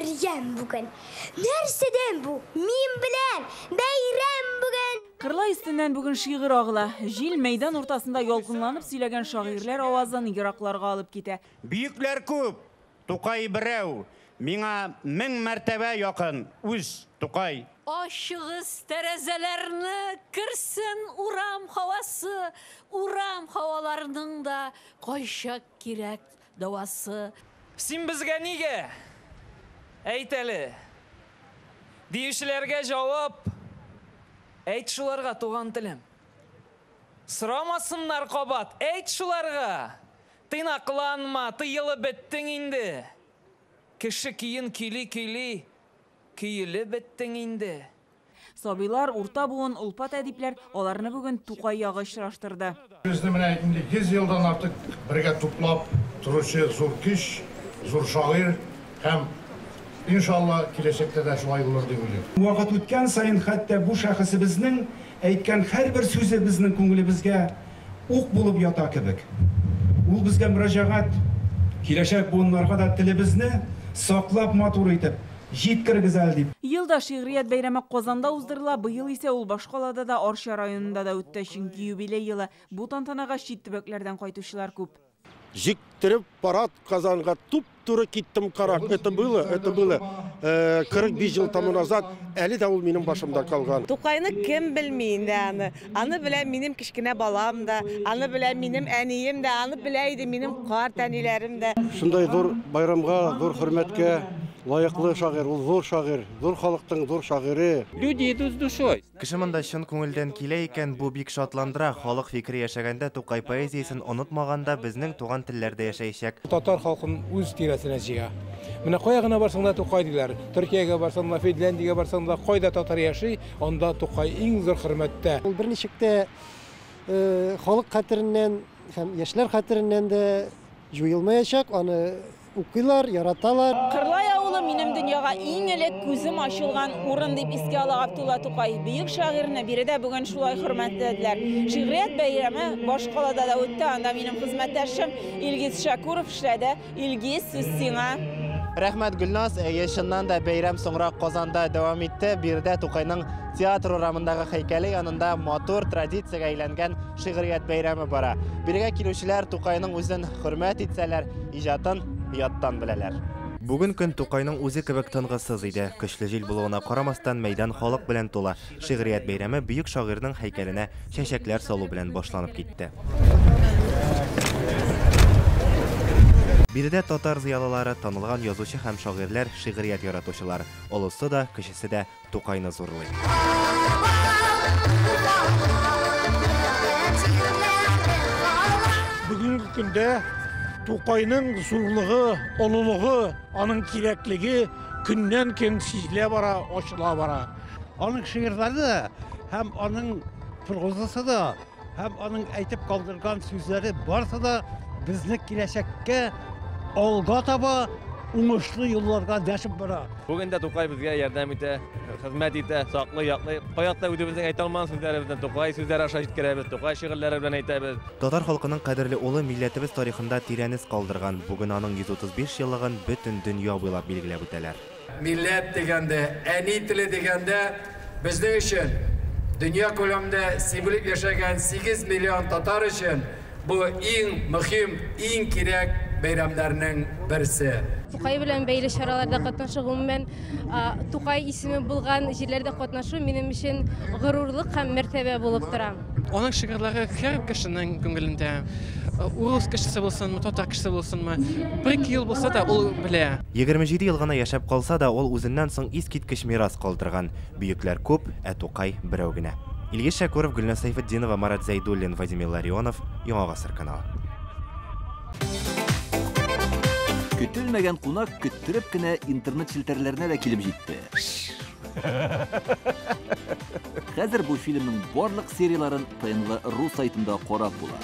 Meryem bugün. Nereden bu? Min bilen beyram bugün. Kırla üstünden bugün şiir ağla. Jil meydan ortasında yolkunlanıp söylegen şairler avazdan Iraklarga alıp gite. Büyükler köp, Tukay birev. Mina 1000 mertebe yakın. Üz Tukay. Aşığız terezelerini kırsın uram havası. Uram havalarının da koyşak kirek davası. Sen bizge nige? Eyteli. Deyişlerge cevap. Eyt şularga tuğan tilim. Sıramasınlar kobat. Eyt şularga. Tınaklanma, tıyılı bittin indi. Kişi kiyin kili. Kiyili bittin indi. Sabilar, urta buğun, ulpat edipler, olarını bugün Tukay yağıştıraştırdı. Bizde 100 yıldan artık birge tuplap turuşu zor kiş, zor şair hem inşallah gelecekte de şulay olur diye biliyorum. Vaqt o'tgan sayin hatta bu shaxsi bizning aytgan har bir so'zi bizning ko'nglimizga o'q bo'lib yota kibik. U bizga murojaat kelajak bugunlarga da tilimizni saqlab matur etib yetkirgizal deb. Yılda şiiriyet beyremi Kozanda uzdırıla, bu yıl ise Ulbaşkola'da da Orşa rayonunda da öttü. Çünkü yubiley yılı bu tantanaga şit tüböklerden koytuşular köp. Жиктіріп барат Қазанға туп-туры кеттім қарап. Это было 45 жыл тому назад, әлі де ол менің башымда қалған. Tukay'ını kim bilmeyin yani. Anı bile benim kişkine balam da, anı bile benim eniyim de, anı bileydi benim kart enilerim de. Şunday zor bayramға, zor hürmetке лайықлы шағир, ол зор шағир, зор халықтың зор шағиры. Люди идут с душой. Кеше монда чын күңелдән килә икән, бу бик шатландыра. Халык фикри яшәгәндә, Тукай поэзиясын онытмаганда безнең туган телләрдә яшәячәк. Татар халкын үз тирәсенә җыя. Менә кая гына барсаң да Тукай диләр. Төркиягә барсаң да, Финляндиягә барсаң да, кайда татар яши, анда Тукай иң зур хөрмәттә. Ул берничектә халык хәтереннән һәм яшьләр хәтереннән дә җуелмаячак, аны укыйлар, яраталар. Kırlay ağılı benim dünyaga en elek gözüm açılgan urun deyip iske ala Abdullah Tukay. Büyük şairine biri de bugün şulay hürmetlediler. Şiiriyet beyremi Boşkola'da da öttü. Anda benim hizmetleşim İlgiz Şakurov işledi. İlgiz siz sina. Рәхмәт Гүлназ, яшыннан да бәйрәм соңра Казанда дәвам итте. Бирдә Тукайның театр урамындагы һәйкәле янында матур традициягә әйләнгән шигърият бәйрәме бара. Биргә килүчеләр Тукайның үзен хөрмәт итсәләр, иҗатын яттан беләләр. Бүген көн Тукайның үзе кебек тынгысыз иде. Көчле җил булуына карамастан мәйдан халык белән тула. Шигърият бәйрәме бөек шагыйрьнең һәйкәленә чәчәкләр салу белән башланып китте. Бирдә татар зыялылары, танылган язучы һәм шагыйрьләр, шигърият яратучылар. Олысы да, кечесе дә Тукайны зурлый. Бүгінгі күнде Тукайның зурлыгы, олылыгы, аның кирәклеге күннән көн сизелә бара, ачыла бара. Аның шигырьләре һәм аның прозасы да, һәм аның әйтеп калдырган сүзләре барса да безне киләчәккә алга таба уңышлы юлларга дәшеп бара. Bugün de Tukay bizge yardım ite, hizmet ite, saklı yaklı. Hayatta ödümüzden ayta alman sözlerimizden Tukay sözleri aşağı jitkirəbiz, Tukay şiirləri белән әйтәбез. Татар халкының кадерле улы милләтебез тарихында тирәнез калдырган. Бүген аның 135 еллыгын бөтен дөнья буйлап билгеләп үтәләр. Милләт дигәндә, әни теле дигәндә безнең өчен дөнья күләмендә сибелеп яшәгән 8 миллион татар өчен бу иң мөһим, иң кирәк бәйрәмнәрнең берсе. Tukay белән бәйле чараларда катнашу, гомумән Tukay исеме булган җирләрдә катнашу минем өчен горурлык һәм мәртәбә булып тора. Аның шигырьләре һәр кешенең күңелендә, урыс кешесе булсынмы, татар кешесе булсынмы, 1-2 ел булса да ул белә. 27 ел гына яшәп калса да, ул үзеннән соң искиткеч мирас калдырган. Бөекләр күп, ә Тукай берәү генә. Илгиз Шакуров, Гөлназ Сайфетдинова, Марат Зайдуллин, Вадим Илларионов, Яңа Гасыр каналы. Көтелмәгән кунак көттүреп кенә интернет челтәрләренә дә килеп җитте. Хәзер бу фильмның барлык серияларын ТНВ.ру сайтында карап була.